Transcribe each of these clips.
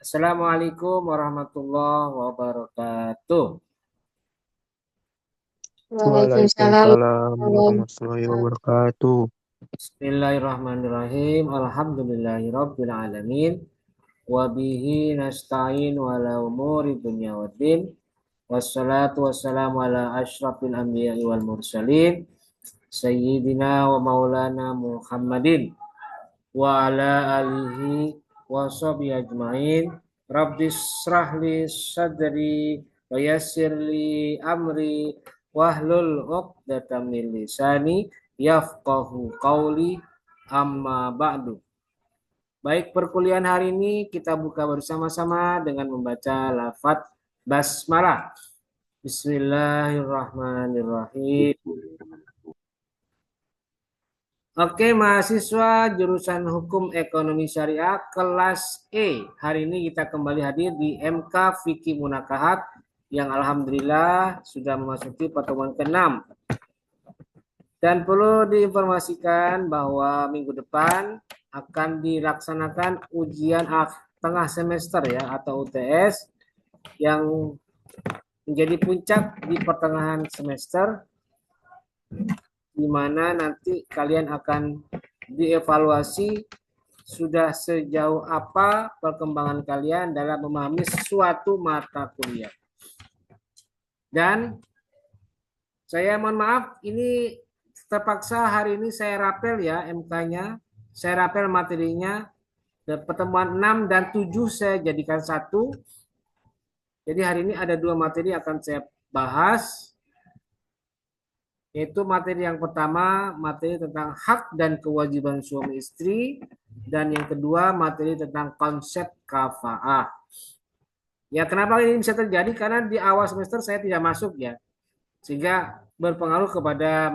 Assalamualaikum warahmatullahi wabarakatuh. Waalaikumsalam Waalaikumsalam warahmatullahi warahmatullahi wabarakatuh. wabarakatuh. Bismillahirrahmanirrahim. Alhamdulillahirabbil alamin. Wa bihi nasta'in wala umuri dunya waddin. Wassalatu wassalamu ala asyrafil anbiya'i wal mursalin. Sayyidina wa maulana Muhammadin wa ala alihi wa sahbihi ajmain. Rabbis shrahli sadri wa yassirli amri wahlul 'uqdatam min lisani yafqahu qawli amma ba'du. Baik, perkuliahan hari ini kita buka bersama-sama dengan membaca lafaz basmalah. Bismillahirrahmanirrahim. Oke, mahasiswa jurusan Hukum Ekonomi Syariah kelas E. Hari ini kita kembali hadir di MK Fikih Munakahat yang alhamdulillah sudah memasuki pertemuan ke-6. Dan perlu diinformasikan bahwa minggu depan akan dilaksanakan ujian tengah semester ya atau UTS yang menjadi puncak di pertengahan semester, di mana nanti kalian akan dievaluasi sudah sejauh apa perkembangan kalian dalam memahami suatu mata kuliah. Dan saya mohon maaf, ini terpaksa hari ini saya rapel ya MK-nya, saya rapel materinya, pertemuan 6 dan 7 saya jadikan satu. Jadi hari ini ada dua materi akan saya bahas, yaitu materi yang pertama, materi tentang hak dan kewajiban suami istri, dan yang kedua, materi tentang konsep kafa'ah. Ya, kenapa ini bisa terjadi? Karena di awal semester saya tidak masuk ya, sehingga berpengaruh kepada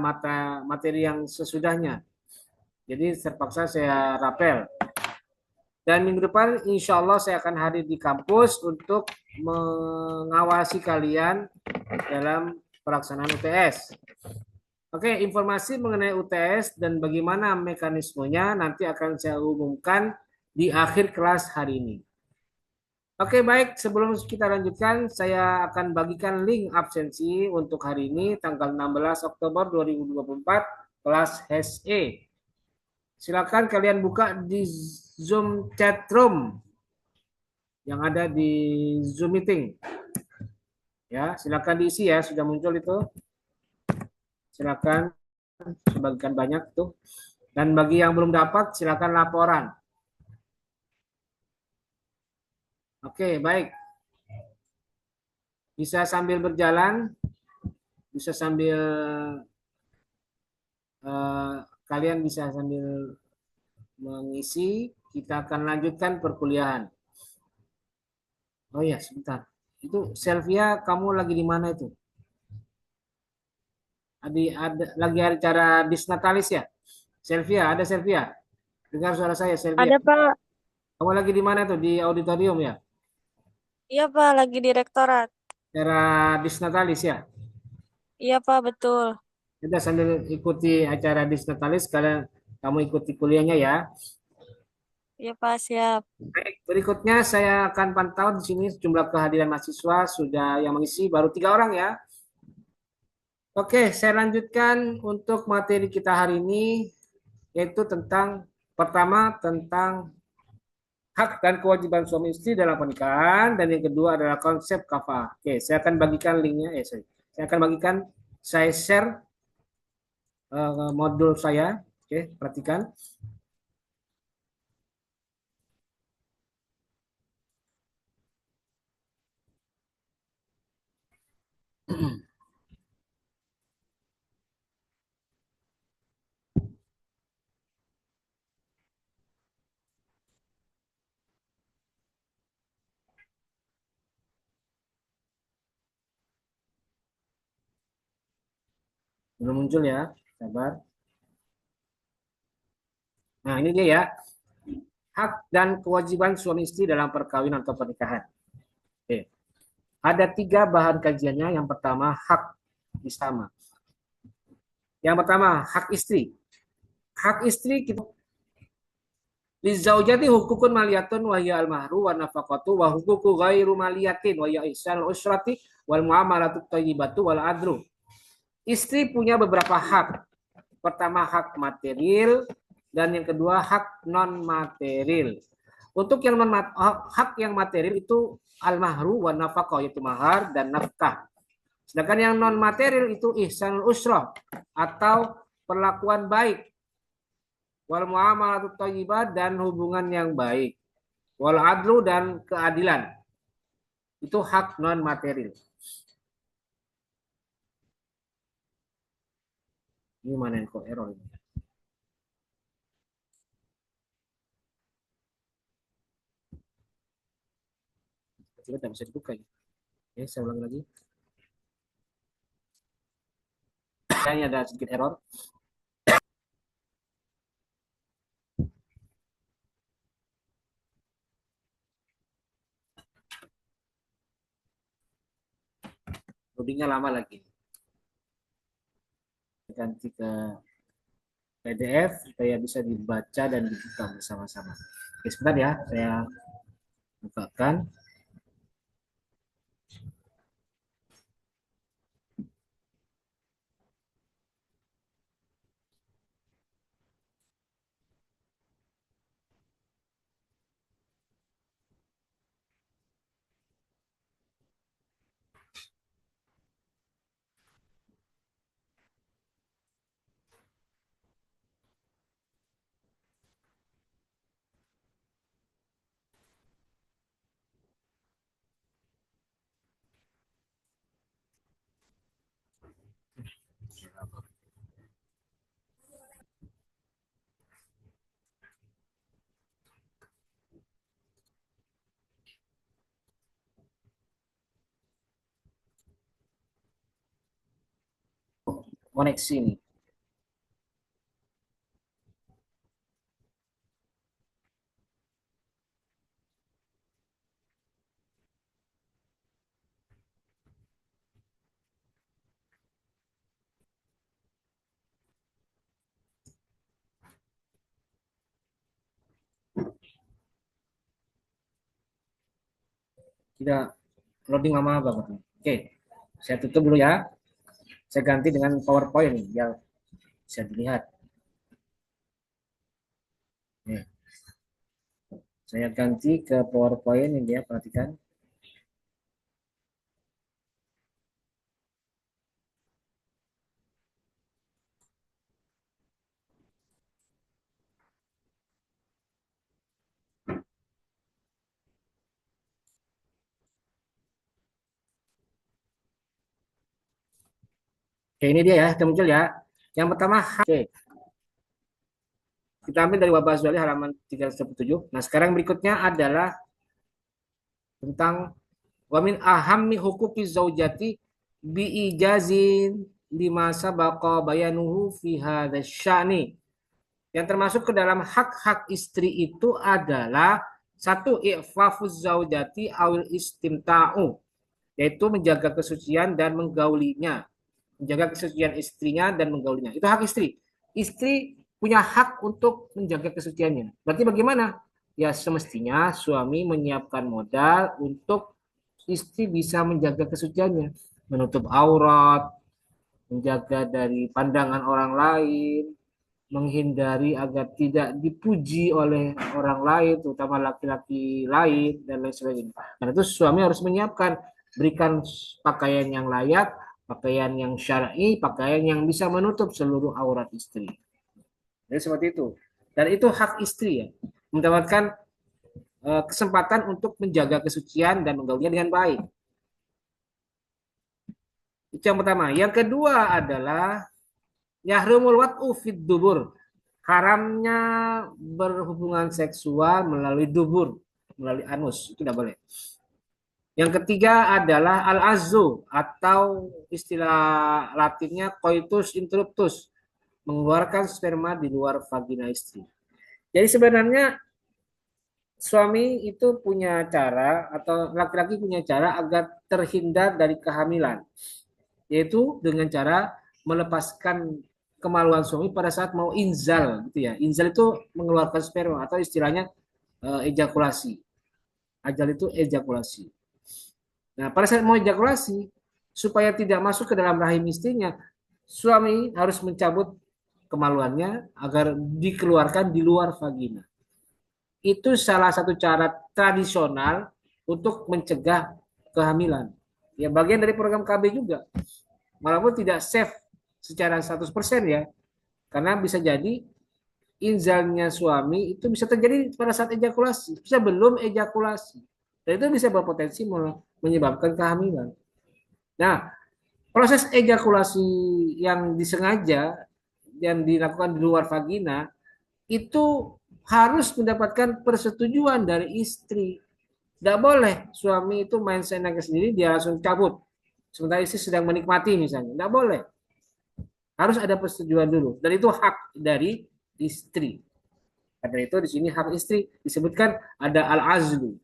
materi yang sesudahnya. Jadi terpaksa saya rapel. Dan minggu depan insya Allah saya akan hadir di kampus untuk mengawasi kalian dalam pelaksanaan UTS. Oke, informasi mengenai UTS dan bagaimana mekanismenya nanti akan saya umumkan di akhir kelas hari ini. Oke, baik. Sebelum kita lanjutkan, saya akan bagikan link absensi untuk hari ini, tanggal 16 Oktober 2024, kelas HSE. Silakan kalian buka di Zoom chat room yang ada di Zoom meeting. Ya, silakan diisi ya, sudah muncul itu. Silakan, sebagian banyak tuh. Dan bagi yang belum dapat, silakan laporan. Oke, baik. Bisa sambil berjalan, bisa sambil kalian bisa sambil mengisi. Kita akan lanjutkan perkuliahan. Oh ya, sebentar. Itu Selvia, kamu lagi di mana itu? Ada lagi acara disnatalis ya? Selvia, ada Selvia? Dengar suara saya, Selvia. Ada Pak, Kamu lagi di mana tuh? Di auditorium ya? iya Pak, lagi di rektorat. Acara disnatalis ya? Iya Pak, betul. Kita sambil ikuti acara disnatalis, kalian kamu ikuti kuliahnya ya. Iya Pak, siap. Baik, berikutnya saya akan pantau di sini jumlah kehadiran mahasiswa sudah yang mengisi baru 3 orang ya. Oke, saya lanjutkan untuk materi kita hari ini, yaitu tentang pertama tentang hak dan kewajiban suami istri dalam pernikahan, dan yang kedua adalah konsep kafah. Oke, saya akan bagikan linknya. Saya akan bagikan, saya share modul saya. Oke, perhatikan. Belum muncul ya, sabar. Nah, ini dia ya, hak dan kewajiban suami istri dalam perkawinan atau pernikahan. Oke. Ada 3 bahan kajiannya. Yang pertama, hak bersama. Yang pertama, hak istri. Hak istri kita Lizaujati hukukun maliyatun wa hiya al-mahru wa nafaqatu wa hukuku ghairu maliyatin wa hiya ihsan usrati wal muamalatu thayyibatu wal adlu. Istri punya beberapa hak. Pertama hak material dan yang kedua hak non material. Untuk yang non hak yang material itu al-mahru wa nafaqah yaitu mahar dan nafkah. Sedangkan yang non material itu ihsanul usrah atau perlakuan baik, wal muamalatu thayyibah dan hubungan yang baik, wal adlu dan keadilan. Itu hak non material. Ini mana yang kok error ini? Tidak bisa dibuka ya. Oke, saya ulangi lagi. Kayaknya ada sedikit error. Loadingnya lama lagi. Ganti ke PDF supaya bisa dibaca dan dibuka bersama-sama. Oke, sebentar ya, saya bukakan. Koneksi ini. Tidak loading lama banget. Oke, saya tutup dulu ya. Saya ganti dengan PowerPoint yang bisa dilihat. Ya. Saya ganti ke PowerPoint ini ya, perhatikan. Oke, ini dia ya, kita muncul ya. Yang pertama, oke. Kita ambil dari Wabah Zuali halaman 317. Nah, sekarang berikutnya adalah tentang wamin ahammi hukuki zaujati bi ijazin lima sabaqa bayanuhu fi hadzal sya'ni. Yang termasuk ke dalam hak-hak istri itu adalah satu i'fafuz zaujati awil istimta'u, yaitu menjaga kesucian dan menggaulinya, menjaga kesucian istrinya dan menggaulinya. Itu hak istri. Istri punya hak untuk menjaga kesuciannya. Berarti bagaimana? Ya semestinya suami menyiapkan modal untuk istri bisa menjaga kesuciannya, menutup aurat, menjaga dari pandangan orang lain, menghindari agar tidak dipuji oleh orang lain, terutama laki-laki lain dan lain sebagainya. Karena itu suami harus menyiapkan, berikan pakaian yang layak, pakaian yang syar'i, pakaian yang bisa menutup seluruh aurat istri. Jadi seperti itu. Dan itu hak istri ya, mendapatkan kesempatan untuk menjaga kesucian dan menggaulinya dengan baik. Itu yang pertama. Yang kedua adalah yahrumul wat'u fid dubur. Haramnya berhubungan seksual melalui dubur, melalui anus. Itu tidak boleh. Yang ketiga adalah al-azzu atau istilah latinnya coitus interruptus, mengeluarkan sperma di luar vagina istri. Jadi sebenarnya suami itu punya cara atau laki-laki punya cara agar terhindar dari kehamilan, yaitu dengan cara melepaskan kemaluan suami pada saat mau inzal gitu ya. Inzal itu mengeluarkan sperma atau istilahnya ejakulasi. Ajal itu ejakulasi. Nah, pada saat mau ejakulasi, supaya tidak masuk ke dalam rahim istrinya, suami harus mencabut kemaluannya agar dikeluarkan di luar vagina. Itu salah satu cara tradisional untuk mencegah kehamilan. Ya, bagian dari program KB juga. Walaupun tidak safe secara 100% ya, karena bisa jadi inzalnya suami itu bisa terjadi pada saat ejakulasi, bisa belum ejakulasi. Dan itu bisa berpotensi menyebabkan kehamilan. Nah, proses ejakulasi yang disengaja yang dilakukan di luar vagina itu harus mendapatkan persetujuan dari istri. Tidak boleh suami itu main seenaknya sendiri, dia langsung cabut. Sementara istri sedang menikmati misalnya. Tidak boleh. Harus ada persetujuan dulu. Dan itu hak dari istri. Karena itu di sini hak istri disebutkan ada al-azlu.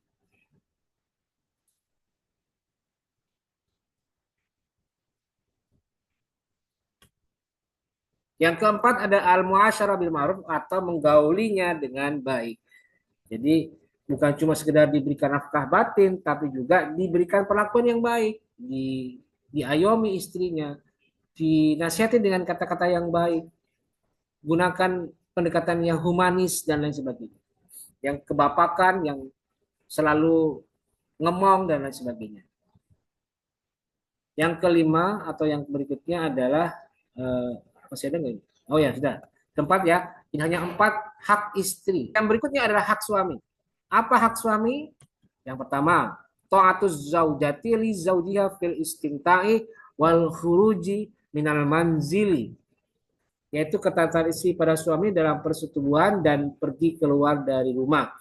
Yang keempat ada al-muasyarah bil ma'ruf atau menggaulinya dengan baik. Jadi bukan cuma sekedar diberikan nafkah batin, tapi juga diberikan perlakuan yang baik, diayomi istrinya, dinasihati dengan kata-kata yang baik, gunakan pendekatan yang humanis dan lain sebagainya. Yang kebapakan, yang selalu ngemong dan lain sebagainya. Yang kelima atau yang berikutnya adalah masih ada nggak? Oh ya sudah. Tempat ya. Ini hanya 4 hak istri. Yang berikutnya adalah hak suami. Apa hak suami? Yang pertama, ta'atuz zaujati li zaujiha fil istimta'i wal khuruji minal manzili. Yaitu ketaatan istri pada suami dalam persetubuhan dan pergi keluar dari rumah.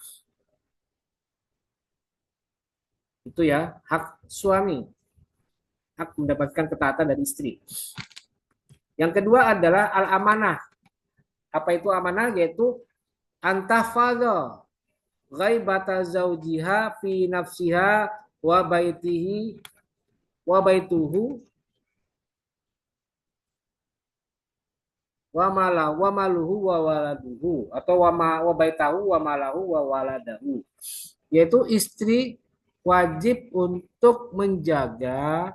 Itu ya, hak suami. Hak mendapatkan ketaatan dari istri. Yang kedua adalah al-amanah. Apa itu amanah? Yaitu antafadha ghaibata zaujiha fi nafsiha wa baitihi wa baituhu wa maluhu wa waladuhu atau wa baitahu wa malahu wa waladahu. Yaitu istri wajib untuk menjaga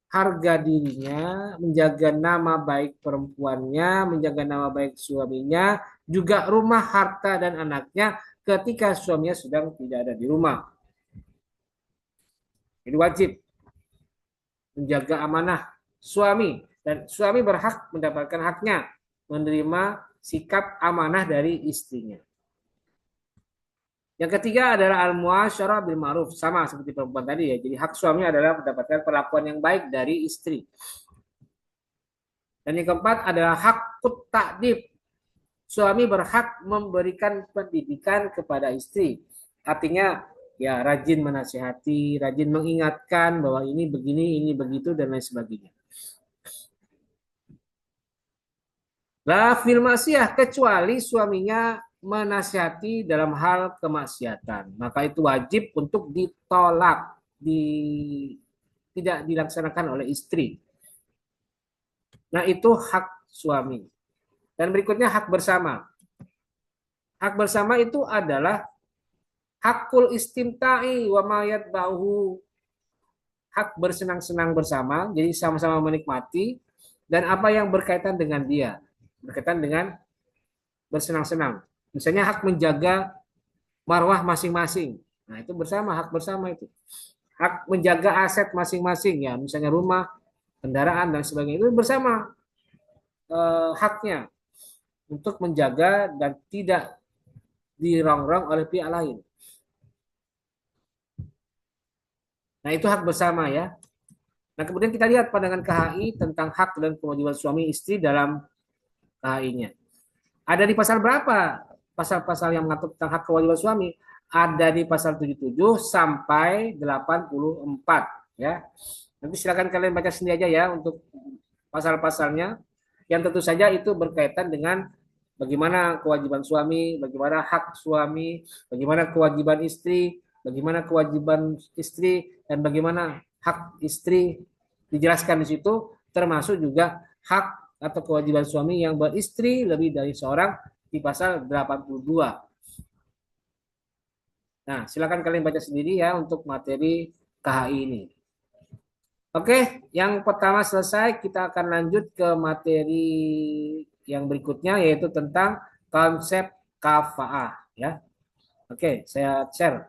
harga dirinya, menjaga nama baik perempuannya, menjaga nama baik suaminya, juga rumah, harta, dan anaknya ketika suaminya sedang tidak ada di rumah. Jadi wajib menjaga amanah suami, dan suami berhak mendapatkan haknya, menerima sikap amanah dari istrinya. Yang ketiga adalah al-muasyarah bil ma'ruf, sama seperti perempuan tadi ya. Jadi hak suami adalah mendapatkan perlakuan yang baik dari istri. Dan yang keempat adalah hak ta'dib. Suami berhak memberikan pendidikan kepada istri. Artinya ya rajin menasihati, rajin mengingatkan bahwa ini begini, ini begitu dan lain sebagainya. La fil maksiyah, kecuali suaminya menasihati dalam hal kemaksiatan, maka itu wajib untuk ditolak, tidak dilaksanakan oleh istri. Nah, itu hak suami. Dan berikutnya hak bersama. Hak bersama itu adalah hakul istimta'i wa mayat ba'uhu. Hak bersenang-senang bersama, jadi sama-sama menikmati, dan apa yang berkaitan dengan dia. Berkaitan dengan bersenang-senang. Misalnya hak menjaga marwah masing-masing. Nah, itu bersama, hak bersama itu. Hak menjaga aset masing-masing ya, misalnya rumah, kendaraan dan sebagainya itu bersama haknya untuk menjaga dan tidak dirongrong oleh pihak lain. Nah, itu hak bersama ya. Nah, kemudian kita lihat pandangan KHI tentang hak dan kewajiban suami istri dalam KHI-nya. Ada di pasal berapa? Pasal-pasal yang mengatur tentang hak kewajiban suami ada di pasal 77 sampai 84 ya. Nanti silakan kalian baca sendiri aja ya untuk pasal-pasalnya yang tentu saja itu berkaitan dengan bagaimana kewajiban suami, bagaimana hak suami, bagaimana kewajiban istri, bagaimana kewajiban istri dan bagaimana hak istri dijelaskan di situ termasuk juga hak atau kewajiban suami yang beristri lebih dari seorang di pasal 82. Nah, silakan kalian baca sendiri ya untuk materi KHI ini. Oke, yang pertama selesai, kita akan lanjut ke materi yang berikutnya yaitu tentang konsep kafa'ah ya. Oke, saya share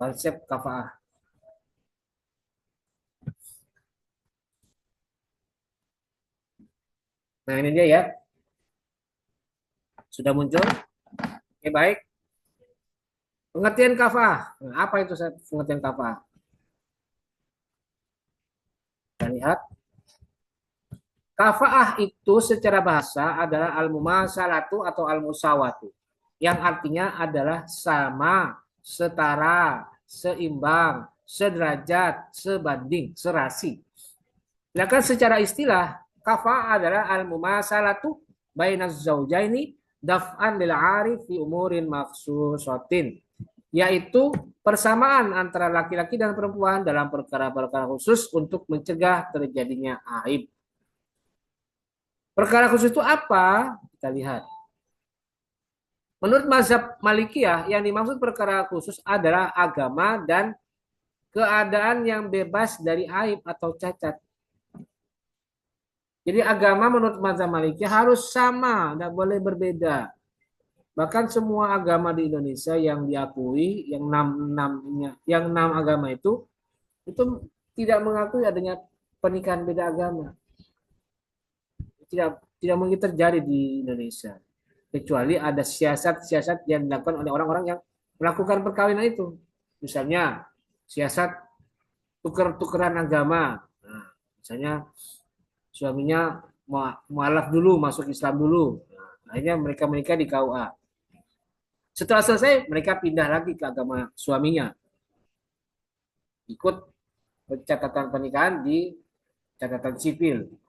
konsep kafa'ah. Nah, ini dia ya. Sudah muncul? Oke, baik. Pengertian kafa'ah. Nah, apa itu pengertian kafa'ah? Kita lihat. Kafa'ah itu secara bahasa adalah al-mumasalatu atau al-musawatu. Yang artinya adalah sama, setara, seimbang, sederajat, sebanding, serasi. Sedangkan secara istilah, kafa'ah adalah al-mumasalatu bainaz zaujaini daf'an lil 'arif fi umurin maksusatin, yaitu persamaan antara laki-laki dan perempuan dalam perkara-perkara khusus untuk mencegah terjadinya aib. Perkara khusus itu apa? Kita lihat. Menurut mazhab Malikiyah, yang dimaksud perkara khusus adalah agama dan keadaan yang bebas dari aib atau cacat. Jadi agama menurut mazhab Malikiyah harus sama, tidak boleh berbeda. Bahkan semua agama di Indonesia yang diakui, yang enam agama itu tidak mengakui adanya pernikahan beda agama. Tidak mungkin terjadi di Indonesia. Kecuali ada siasat-siasat yang dilakukan oleh orang-orang yang melakukan perkawinan itu. Misalnya siasat tuker-tukeran agama. Nah, misalnya suaminya mualaf dulu, masuk Islam dulu. Nah, akhirnya mereka menikah di KUA. Setelah selesai, mereka pindah lagi ke agama suaminya. Ikut catatan pernikahan di catatan sipil.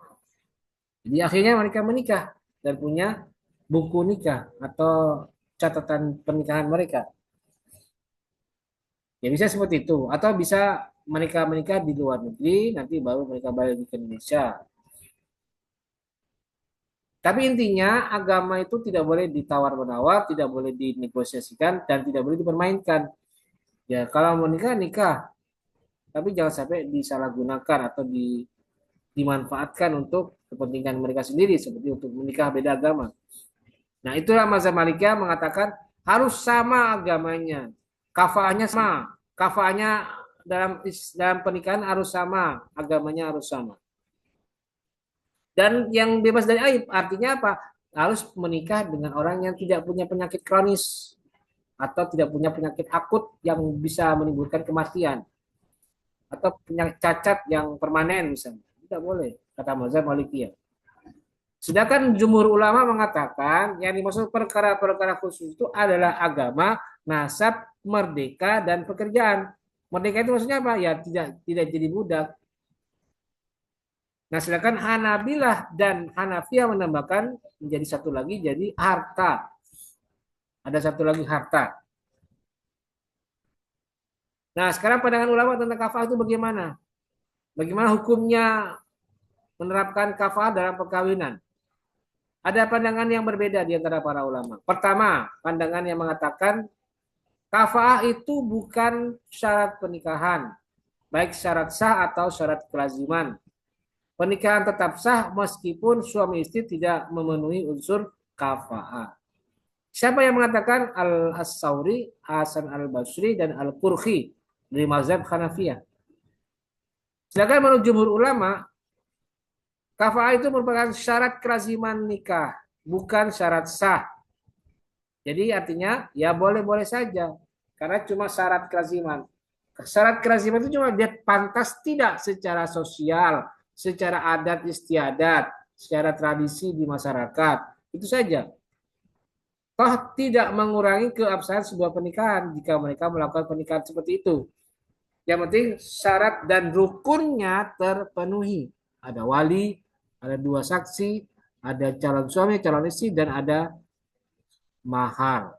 Jadi akhirnya mereka menikah dan punya buku nikah atau catatan pernikahan mereka. Ya bisa seperti itu. Atau bisa menikah di luar negeri, nanti baru mereka balik ke Indonesia. Tapi intinya agama itu tidak boleh ditawar-menawar, tidak boleh dinegosiasikan, dan tidak boleh dipermainkan. Ya kalau mau nikah, nikah. Tapi jangan sampai disalahgunakan atau dimanfaatkan untuk kepentingan mereka sendiri, seperti untuk menikah beda agama. Nah itulah mazhab Malikiyah mengatakan harus sama agamanya. Kafaahnya sama. Kafaahnya dalam pernikahan harus sama, agamanya harus sama. Dan yang bebas dari aib artinya apa? Harus menikah dengan orang yang tidak punya penyakit kronis atau tidak punya penyakit akut yang bisa menimbulkan kematian atau penyakit cacat yang permanen misalnya. Tidak boleh kata mazhab Malikiyah. Sedangkan jumhur ulama mengatakan yang dimaksud perkara-perkara khusus itu adalah agama, nasab, merdeka, dan pekerjaan. Merdeka itu maksudnya apa? Ya tidak jadi budak. Nah, sedangkan Hanabilah dan Hanafiyah menambahkan menjadi satu lagi jadi harta. Ada satu lagi harta. Nah, sekarang pandangan ulama tentang kafah itu bagaimana? Bagaimana hukumnya menerapkan kafah dalam perkawinan? Ada pandangan yang berbeda di antara para ulama. Pertama, pandangan yang mengatakan kafah itu bukan syarat pernikahan, baik syarat sah atau syarat kelaziman. Pernikahan tetap sah meskipun suami istri tidak memenuhi unsur kafa'ah. Siapa yang mengatakan? Al-As-Sauri, Hasan Al-Basri, dan Al-Qurhi dari mazhab Hanafiyah. Sedangkan menurut jumhur ulama, kafa'ah itu merupakan syarat kelaziman nikah, bukan syarat sah. Jadi artinya ya boleh-boleh saja, karena cuma syarat kelaziman. Syarat kelaziman itu cuma dia pantas tidak secara sosial, secara adat istiadat, secara tradisi di masyarakat. Itu saja. Toh tidak mengurangi keabsahan sebuah pernikahan jika mereka melakukan pernikahan seperti itu. Yang penting syarat dan rukunnya terpenuhi. Ada wali, ada dua saksi, ada calon suami, calon istri, dan ada mahar.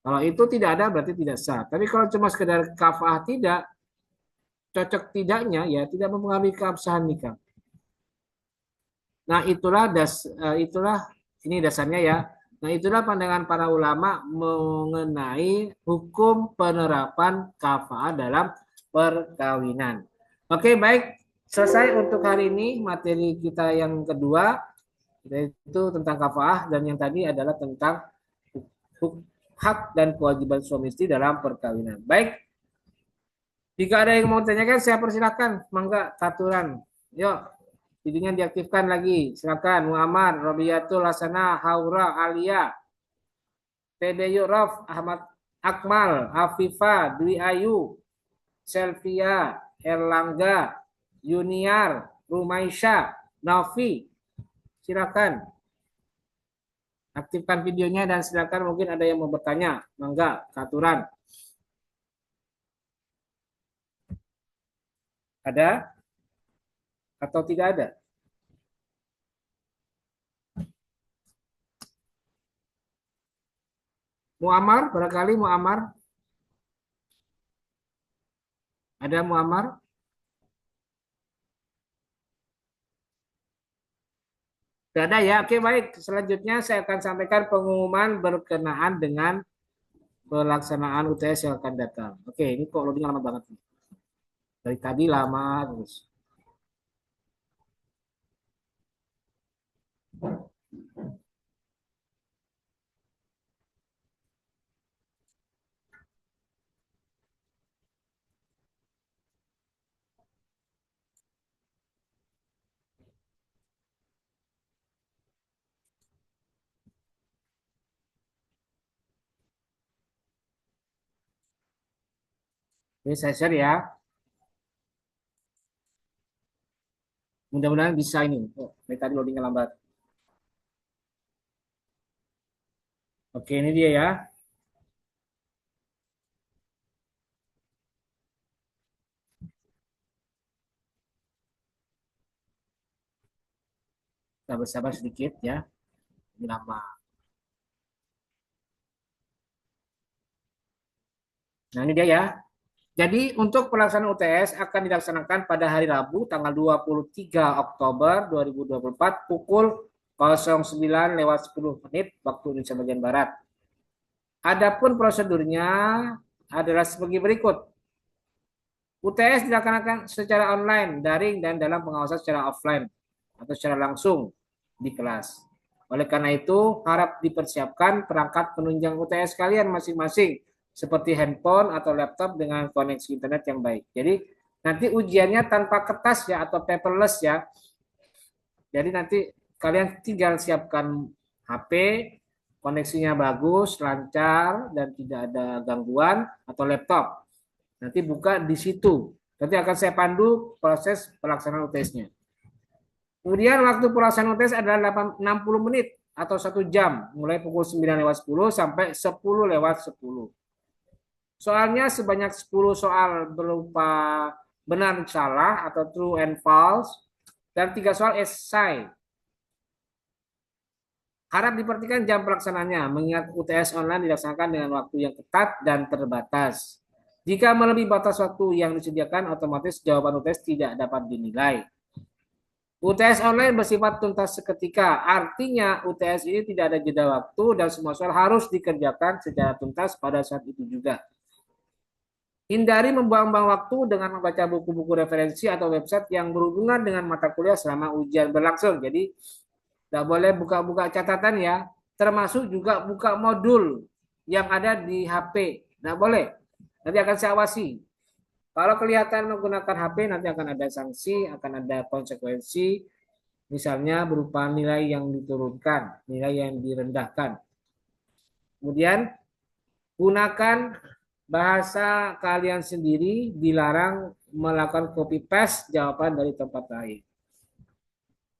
Kalau itu tidak ada berarti tidak sah. Tapi kalau cuma sekedar kafah tidak, cocok tidaknya ya tidak mempengaruhi keabsahan nikah. Nah, itulah ini dasarnya ya. Nah, itulah pandangan para ulama mengenai hukum penerapan kafa'ah dalam perkawinan. Oke, baik. Selesai untuk hari ini materi kita yang kedua, yaitu tentang kafa'ah, dan yang tadi adalah tentang hak dan kewajiban suami istri dalam perkawinan. Baik, jika ada yang mau tanyakan, saya persilakan. Mangga, aturan. Yuk, videonya diaktifkan lagi. Silakan, Muhammad, Robiatul Hasanah, Haura, Alia, Tede Yuraf, Ahmad Akmal, Afifa, Dwi Ayu, Selvia, Erlangga, Yuniar, Rumaisha, Nafi. Silakan. Aktifkan videonya dan silakan mungkin ada yang mau bertanya. Mangga, aturan. Ada atau tidak ada? Muammar, barangkali Muammar. Ada Muammar? Tidak ada ya. Oke, baik. Selanjutnya saya akan sampaikan pengumuman berkenaan dengan pelaksanaan UTS yang akan datang. Oke, ini kok loading lama banget. Dari tadi lama terus. Ini saya share ya. Mudah-mudahan bisa ini. Oh, dari tadi loadingnya lambat. Oke, ini dia ya. Kita bersabar sedikit ya. Ini lama. Nah, ini dia ya. Jadi untuk pelaksanaan UTS akan dilaksanakan pada hari Rabu tanggal 23 Oktober 2024 pukul 09.10 waktu Indonesia bagian Barat. Adapun prosedurnya adalah sebagai berikut. UTS dilaksanakan secara online, daring, dan dalam pengawasan secara offline atau secara langsung di kelas. Oleh karena itu, harap dipersiapkan perangkat penunjang UTS kalian masing-masing, seperti handphone atau laptop dengan koneksi internet yang baik. Jadi, nanti ujiannya tanpa kertas ya, atau paperless ya. Jadi nanti kalian tinggal siapkan HP, koneksinya bagus, lancar, dan tidak ada gangguan, atau laptop. Nanti buka di situ. Nanti akan saya pandu proses pelaksanaan UTS-nya. Kemudian waktu pelaksanaan UTS adalah 60 menit atau 1 jam, mulai pukul 9.10 sampai 10.10. Soalnya sebanyak 10 soal berupa benar salah atau true and false, dan 3 soal esai. Harap diperhatikan jam pelaksanaannya, mengingat UTS online dilaksanakan dengan waktu yang ketat dan terbatas. Jika melebihi batas waktu yang disediakan, otomatis jawaban UTS tidak dapat dinilai. UTS online bersifat tuntas seketika, artinya UTS ini tidak ada jeda waktu dan semua soal harus dikerjakan secara tuntas pada saat itu juga. Hindari membuang-buang waktu dengan membaca buku-buku referensi atau website yang berhubungan dengan mata kuliah selama ujian berlangsung. Jadi, tidak boleh buka-buka catatan ya, termasuk juga buka modul yang ada di HP. Tidak boleh, nanti akan saya awasi. Kalau kelihatan menggunakan HP, nanti akan ada sanksi, akan ada konsekuensi, misalnya berupa nilai yang diturunkan, nilai yang direndahkan. Kemudian, gunakan bahasa kalian sendiri, dilarang melakukan copy paste jawaban dari tempat lain.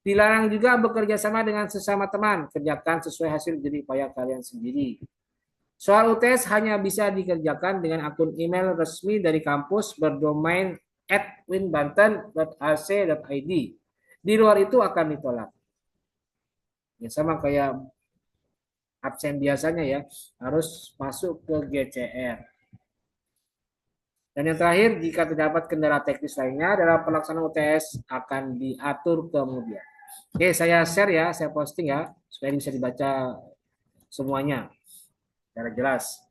Dilarang juga bekerja sama dengan sesama teman, kerjakan sesuai hasil jerih payah kalian sendiri. Soal UTS hanya bisa dikerjakan dengan akun email resmi dari kampus berdomain @winbanten.ac.id. Di luar itu akan ditolak. Ya sama kayak absen biasanya ya, harus masuk ke GCR. Dan yang terakhir, jika terdapat kendala teknis lainnya dalam pelaksanaan UTS akan diatur kemudian. Oke, saya share ya, saya posting ya, supaya bisa dibaca semuanya secara jelas.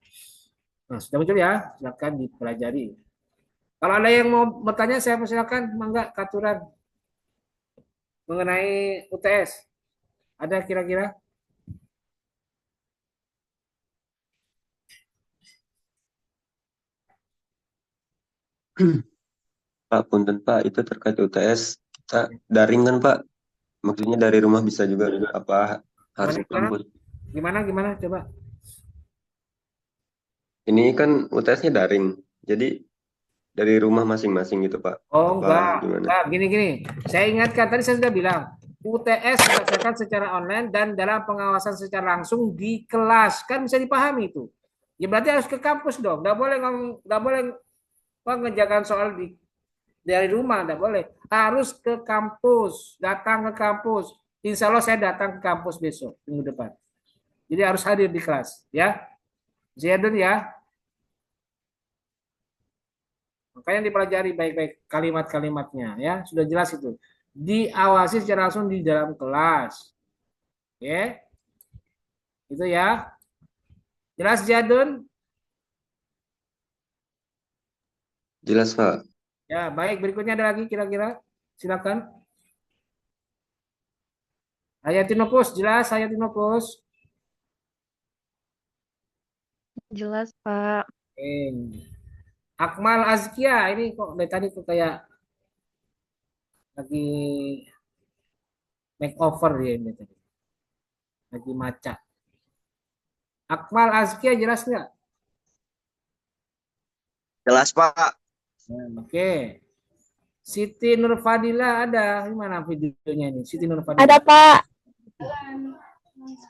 Nah, sudah muncul ya, silakan dipelajari. Kalau ada yang mau bertanya, saya persilakan, mangga Katuran mengenai UTS. Ada kira-kira? Pak, punten Pak, itu terkait UTS, kita daring kan Pak? Maksudnya dari rumah bisa juga, apa harus Gimana, ke gimana? kampus? Gimana? Coba. Ini kan UTS-nya daring, jadi dari rumah masing-masing gitu Pak? Oh, Apa gimana? enggak. Gini. Saya ingatkan, tadi saya sudah bilang, UTS dilaksanakan secara online dan dalam pengawasan secara langsung di kelas. Kan bisa dipahami itu. Ya berarti harus ke kampus dong. Nggak boleh mengerjakan soal dari rumah, nggak boleh. Harus ke kampus, datang ke kampus. Insya Allah saya datang ke kampus besok, minggu depan. Jadi harus hadir di kelas, ya. Zedun ya. Makanya dipelajari baik-baik kalimat-kalimatnya, ya. Sudah jelas itu. Diawasi secara langsung di dalam kelas. Ya, itu ya. Jelas Jadun? Jelas Pak. Ya, baik. Berikutnya ada lagi kira-kira. Silakan. Ayatinopus, jelas Ayatinopus. Jelas, Pak. Akmal Azkia, ini kok dari tadi kok kayak lagi makeover dia ini tadi. Lagi maca. Akmal Azkia jelas nggak? Jelas, Pak. Ya, oke. Siti Nurfadila ada. Gimana videonya ini? Siti Nurfadila. Ada, Pak.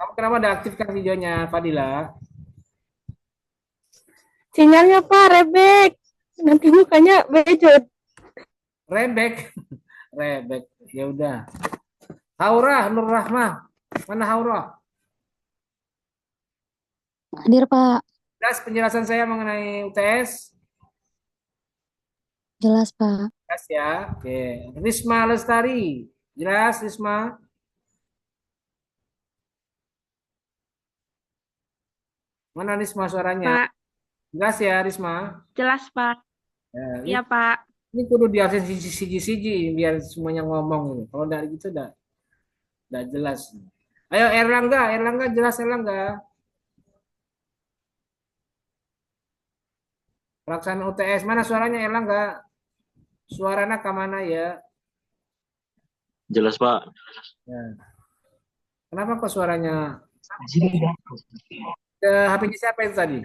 Kamu kenapa udah aktifkan videonya, Fadila? Sinyalnya, Pak, rebek. Nanti mukanya bejot. Rebek. Rebek. Ya udah. Haurah Nur Rahmah. Mana Haurah? Hadir, Pak. Jelas penjelasan saya mengenai UTS? Jelas, Pak. Jelas ya. Oke. Risma Lestari. Jelas, Risma? Mana Risma suaranya? Pak, Jelas ya, Risma? jelas, Pak. Ya, Iya, Pak. ini kudu diakses siji-siji biar semuanya ngomong ini. Kalau dari gitu udah jelas. Ayo Erlangga jelas Erlangga. Pelaksanaan UTS mana suaranya Erlangga? Suaranya ke mana ya? Jelas, Pak. Ya. Kenapa kok suaranya ke HP siapa itu tadi?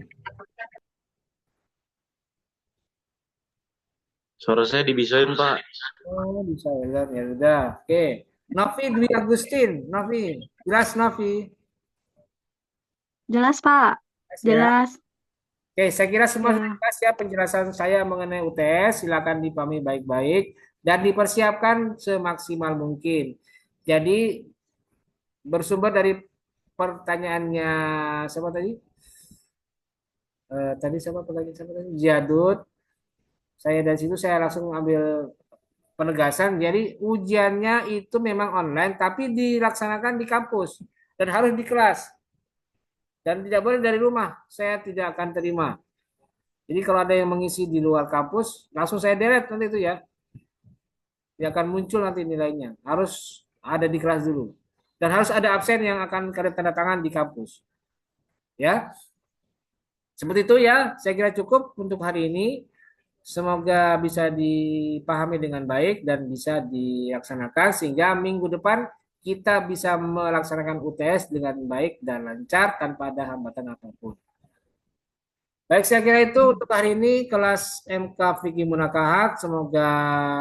Suara saya dibisain, Pak. Oh, bisa ya udah. Oke. Novi Dwi Agustin, Novi. Jelas Novi. Jelas, Pak. Jelas ya? Jelas. Oke, saya kira semua Ya. sudah jelas ya penjelasan saya mengenai UTS. Silakan dipahami baik-baik dan dipersiapkan semaksimal mungkin. Jadi bersumber dari pertanyaannya siapa tadi? Tadi siapa pertanyaan siapa tadi? Jadut. Saya dari situ saya langsung ambil penegasan. Jadi ujiannya itu memang online, tapi dilaksanakan di kampus dan harus di kelas dan tidak boleh dari rumah. Saya tidak akan terima. Jadi kalau ada yang mengisi di luar kampus, langsung saya delete nanti itu ya. Dia akan muncul nanti nilainya. Harus ada di kelas dulu. Dan harus ada absen yang akan kalian tanda tangan di kampus. Ya. Seperti itu ya. Saya kira cukup untuk hari ini. Semoga bisa dipahami dengan baik dan bisa dilaksanakan sehingga minggu depan kita bisa melaksanakan UTS dengan baik dan lancar tanpa ada hambatan apapun. Baik, saya kira itu untuk hari ini kelas MK Fikih Munakahat. Semoga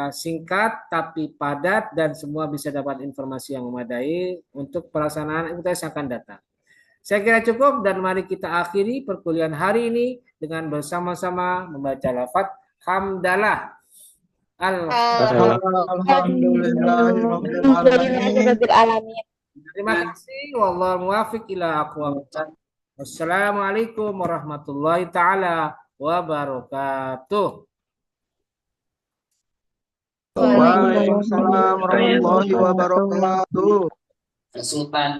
singkat tapi padat dan semua bisa dapat informasi yang memadai untuk pelaksanaan UTS yang akan datang. Saya kira cukup dan mari kita akhiri perkuliahan hari ini dengan bersama-sama membaca lafaz hamdalah. Alhamdulillahirrahmanirrahim. Terima kasih. Wallahu muwaffiq ila aqwamit thoriq. Wassalamualaikum warahmatullahi taala wabarakatuh. Waalaikumsalam warahmatullahi wabarakatuh.